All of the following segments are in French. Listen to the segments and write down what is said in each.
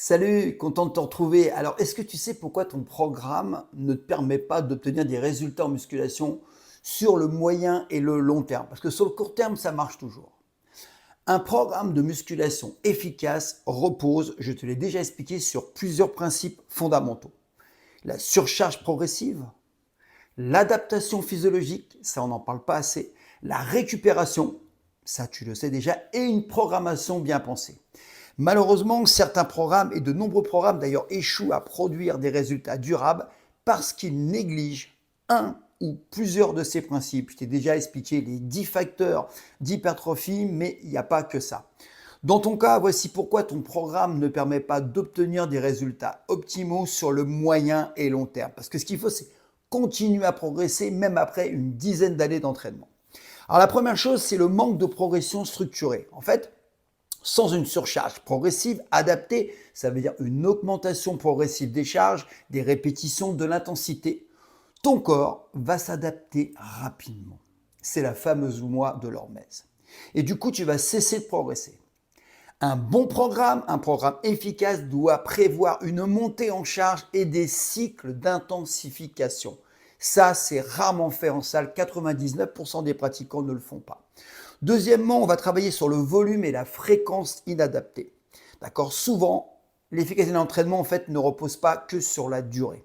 Salut, content de te retrouver. Alors, est-ce que tu sais pourquoi ton programme ne te permet pas d'obtenir des résultats en musculation sur le moyen et le long terme? Parce que sur le court terme, ça marche toujours. Un programme de musculation efficace repose, je te l'ai déjà expliqué, sur plusieurs principes fondamentaux. La surcharge progressive, l'adaptation physiologique, ça on n'en parle pas assez, la récupération, ça tu le sais déjà, et une programmation bien pensée. Malheureusement, certains programmes, et de nombreux programmes d'ailleurs, échouent à produire des résultats durables parce qu'ils négligent un ou plusieurs de ces principes. Je t'ai déjà expliqué les 10 facteurs d'hypertrophie, mais il n'y a pas que ça. Dans ton cas, voici pourquoi ton programme ne permet pas d'obtenir des résultats optimaux sur le moyen et long terme. Parce que ce qu'il faut, c'est continuer à progresser même après une dizaine d'années d'entraînement. Alors la première chose, c'est le manque de progression structurée. En fait, sans une surcharge progressive adaptée, ça veut dire une augmentation progressive des charges, des répétitions, de l'intensité, ton corps va s'adapter rapidement. C'est la fameuse loi de l'hormèse. Et du coup, tu vas cesser de progresser. Un bon programme, un programme efficace doit prévoir une montée en charge et des cycles d'intensification. Ça, c'est rarement fait en salle. 99% des pratiquants ne le font pas. Deuxièmement, on va travailler sur le volume et la fréquence inadaptée. D'accord? Souvent, l'efficacité de l'entraînement, en fait, ne repose pas que sur la durée,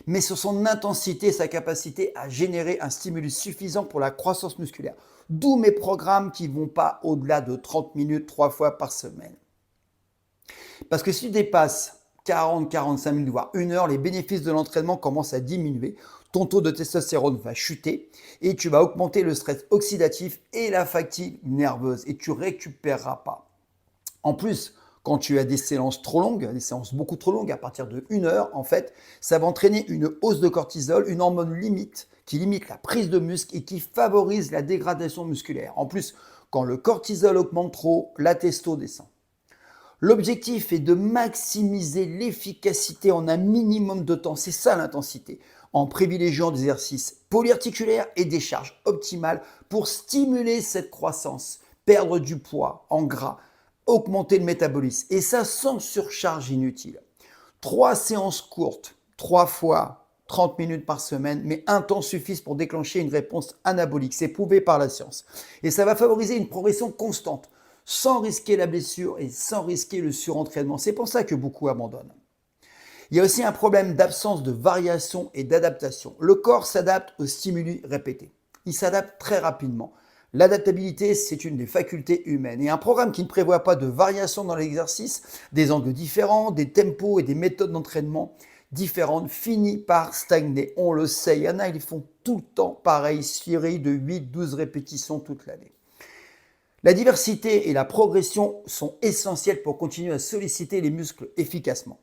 mais sur son intensité et sa capacité à générer un stimulus suffisant pour la croissance musculaire. D'où mes programmes qui ne vont pas au-delà de 30 minutes 3 fois par semaine. Parce que si tu dépasses 40-45 minutes, voire 1 heure, les bénéfices de l'entraînement commencent à diminuer, ton taux de testostérone va chuter et tu vas augmenter le stress oxydatif et la fatigue nerveuse et tu récupéreras pas. En plus, quand tu as des séances trop longues, des séances beaucoup trop longues, à partir de 1 heure, en fait, ça va entraîner une hausse de cortisol, une hormone limite qui limite la prise de muscle et qui favorise la dégradation musculaire. En plus, quand le cortisol augmente trop, la testo descend. L'objectif est de maximiser l'efficacité en un minimum de temps. C'est ça l'intensité, en privilégiant des exercices polyarticulaires et des charges optimales pour stimuler cette croissance, perdre du poids en gras, augmenter le métabolisme. Et ça sans surcharge inutile. 3 séances courtes, 3 fois 30 minutes par semaine, mais un temps suffisent pour déclencher une réponse anabolique. C'est prouvé par la science. Et ça va favoriser une progression constante, sans risquer la blessure et sans risquer le surentraînement. C'est pour ça que beaucoup abandonnent. Il y a aussi un problème d'absence de variation et d'adaptation. Le corps s'adapte aux stimuli répétés. Il s'adapte très rapidement. L'adaptabilité, c'est une des facultés humaines. Et un programme qui ne prévoit pas de variation dans l'exercice, des angles différents, des tempos et des méthodes d'entraînement différentes, finit par stagner. On le sait, il y en a, ils font tout le temps pareil, série de 8-12 répétitions toute l'année. La diversité et la progression sont essentielles pour continuer à solliciter les muscles efficacement.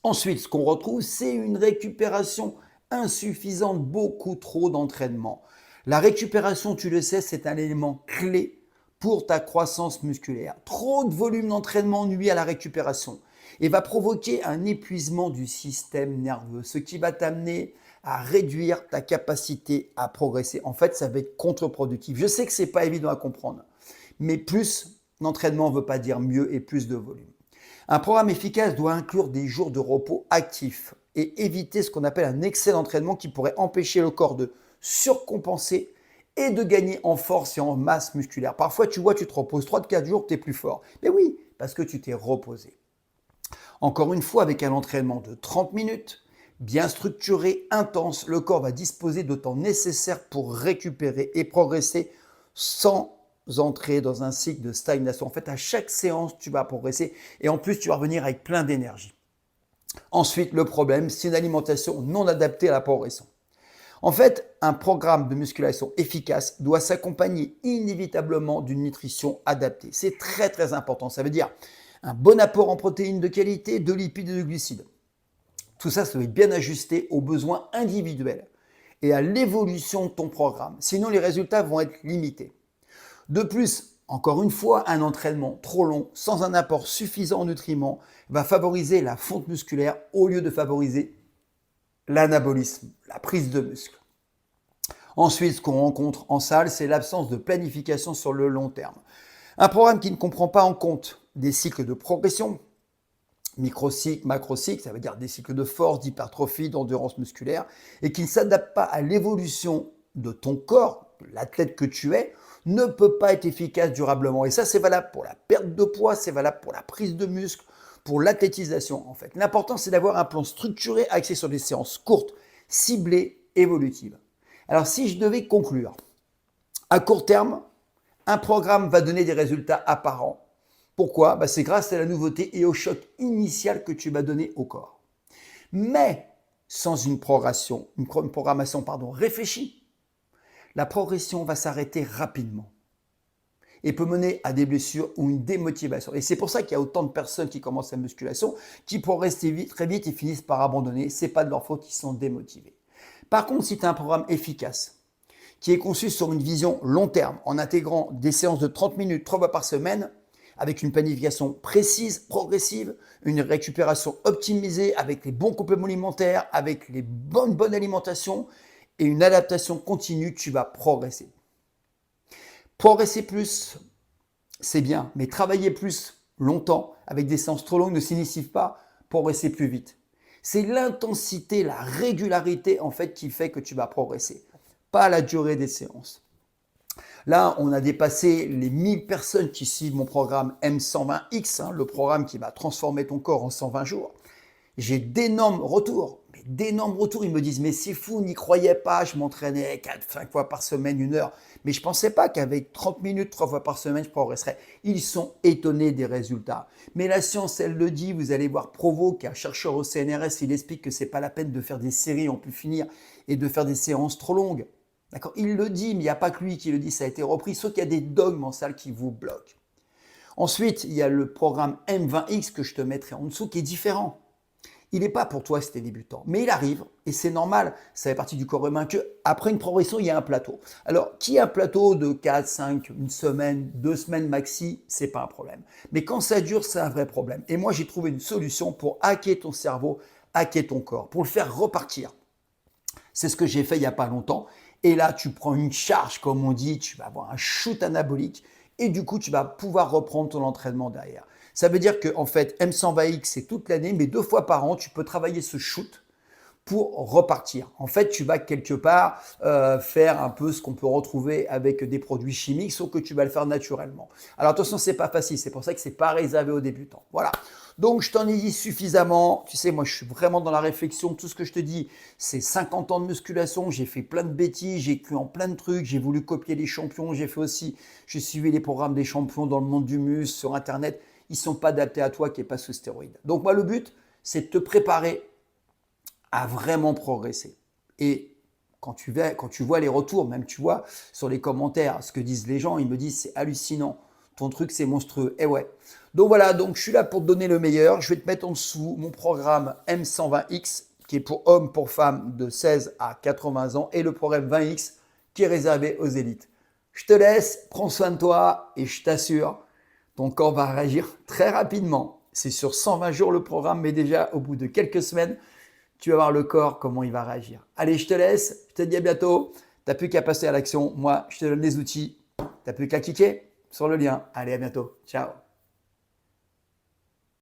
Ensuite, ce qu'on retrouve, c'est une récupération insuffisante, beaucoup trop d'entraînement. La récupération, tu le sais, c'est un élément clé pour ta croissance musculaire. Trop de volume d'entraînement nuit à la récupération et va provoquer un épuisement du système nerveux, ce qui va t'amener à réduire ta capacité à progresser. En fait, ça va être contre-productif. Je sais que ce n'est pas évident à comprendre, mais plus d'entraînement ne veut pas dire mieux et plus de volume. Un programme efficace doit inclure des jours de repos actifs et éviter ce qu'on appelle un excès d'entraînement qui pourrait empêcher le corps de surcompenser et de gagner en force et en masse musculaire. Parfois, tu vois, tu te reposes 3-4 jours, tu es plus fort. Mais oui, parce que tu t'es reposé. Encore une fois, avec un entraînement de 30 minutes, bien structuré, intense, le corps va disposer de temps nécessaire pour récupérer et progresser sans entrer dans un cycle de stagnation. En fait, à chaque séance, tu vas progresser et en plus, tu vas revenir avec plein d'énergie. Ensuite, le problème, c'est une alimentation non adaptée à la progression. En fait, un programme de musculation efficace doit s'accompagner inévitablement d'une nutrition adaptée. C'est très très important. Ça veut dire un bon apport en protéines de qualité, de lipides et de glucides. Tout ça, ça doit être bien ajusté aux besoins individuels et à l'évolution de ton programme. Sinon, les résultats vont être limités. De plus, encore une fois, un entraînement trop long, sans un apport suffisant en nutriments, va favoriser la fonte musculaire au lieu de favoriser l'anabolisme, la prise de muscle. Ensuite, ce qu'on rencontre en salle, c'est l'absence de planification sur le long terme. Un programme qui ne comprend pas en compte des cycles de progression, microcycles, macrocycles, ça veut dire des cycles de force, d'hypertrophie, d'endurance musculaire, et qui ne s'adaptent pas à l'évolution de ton corps, l'athlète que tu es, ne peut pas être efficace durablement. Et ça, c'est valable pour la perte de poids, c'est valable pour la prise de muscle, pour l'athlétisation en fait. L'important, c'est d'avoir un plan structuré axé sur des séances courtes, ciblées, évolutives. Alors, si je devais conclure, à court terme, un programme va donner des résultats apparents. Pourquoi? C'est grâce à la nouveauté et au choc initial que tu vas donner au corps. Mais sans une programmation, réfléchie, la progression va s'arrêter rapidement et peut mener à des blessures ou une démotivation. Et c'est pour ça qu'il y a autant de personnes qui commencent la musculation, qui progressent très vite et finissent par abandonner. Ce n'est pas de leur faute, ils sont démotivés. Par contre, si tu as un programme efficace, qui est conçu sur une vision long terme, en intégrant des séances de 30 minutes 3 fois par semaine, avec une planification précise, progressive, une récupération optimisée, avec les bons compléments alimentaires, avec les bonnes alimentations et une adaptation continue, tu vas progresser. Progresser plus, c'est bien, mais travailler plus longtemps avec des séances trop longues ne signifie pas progresser plus vite. C'est l'intensité, la régularité en fait qui fait que tu vas progresser, pas la durée des séances. Là, on a dépassé les 1000 personnes qui suivent mon programme M120X, le programme qui va transformer ton corps en 120 jours. J'ai d'énormes retours. Ils me disent, mais c'est fou, n'y croyais pas, je m'entraînais 4-5 fois par semaine, 1 heure. Mais je ne pensais pas qu'avec 30 minutes, 3 fois par semaine, je progresserais. Ils sont étonnés des résultats. Mais la science, elle le dit, vous allez voir Provo, qui est un chercheur au CNRS, il explique que ce n'est pas la peine de faire des séries, on peut finir, et de faire des séances trop longues. D'accord? Il le dit, mais il n'y a pas que lui qui le dit, ça a été repris, sauf qu'il y a des dogmes en salle qui vous bloquent. Ensuite, il y a le programme M20X que je te mettrai en dessous, qui est différent. Il n'est pas pour toi si tu es débutant, mais il arrive, et c'est normal, ça fait partie du corps humain, qu'après une progression, il y a un plateau. Alors, qui a un plateau de 4, 5, une semaine, 2 semaines maxi, c'est pas un problème. Mais quand ça dure, c'est un vrai problème. Et moi, j'ai trouvé une solution pour hacker ton cerveau, hacker ton corps, pour le faire repartir. C'est ce que j'ai fait il n'y a pas longtemps. Et là, tu prends une charge, comme on dit, tu vas avoir un shoot anabolique, et du coup, tu vas pouvoir reprendre ton entraînement derrière. Ça veut dire qu'en fait, M120X, c'est toute l'année, mais 2 fois par an, tu peux travailler ce shoot pour repartir. En fait, tu vas quelque part faire un peu ce qu'on peut retrouver avec des produits chimiques, sauf que tu vas le faire naturellement. Alors attention, c'est pas facile, c'est pour ça que c'est pas réservé aux débutants. Voilà. Donc, je t'en ai dit suffisamment. Tu sais, moi, je suis vraiment dans la réflexion. Tout ce que je te dis, c'est 50 ans de musculation. J'ai fait plein de bêtises, j'ai cru en plein de trucs. J'ai voulu copier les champions. J'ai suivi les programmes des champions dans le monde du muscle, sur Internet. Ils ne sont pas adaptés à toi qui n'es pas sous stéroïdes. Donc, moi, le but, c'est de te préparer à vraiment progresser. Et quand tu vois les retours, même tu vois sur les commentaires, ce que disent les gens, ils me disent c'est hallucinant. Ton truc, c'est monstrueux. Et ouais. Donc voilà, donc je suis là pour te donner le meilleur. Je vais te mettre en dessous mon programme M120X, qui est pour hommes, pour femmes de 16 à 80 ans, et le programme 20X, qui est réservé aux élites. Je te laisse, prends soin de toi, et je t'assure, ton corps va réagir très rapidement. C'est sur 120 jours le programme, mais déjà au bout de quelques semaines, tu vas voir le corps, comment il va réagir. Allez, je te laisse, je te dis à bientôt. Tu n'as plus qu'à passer à l'action. Moi, je te donne les outils. Tu n'as plus qu'à cliquer sur le lien. Allez, à bientôt. Ciao.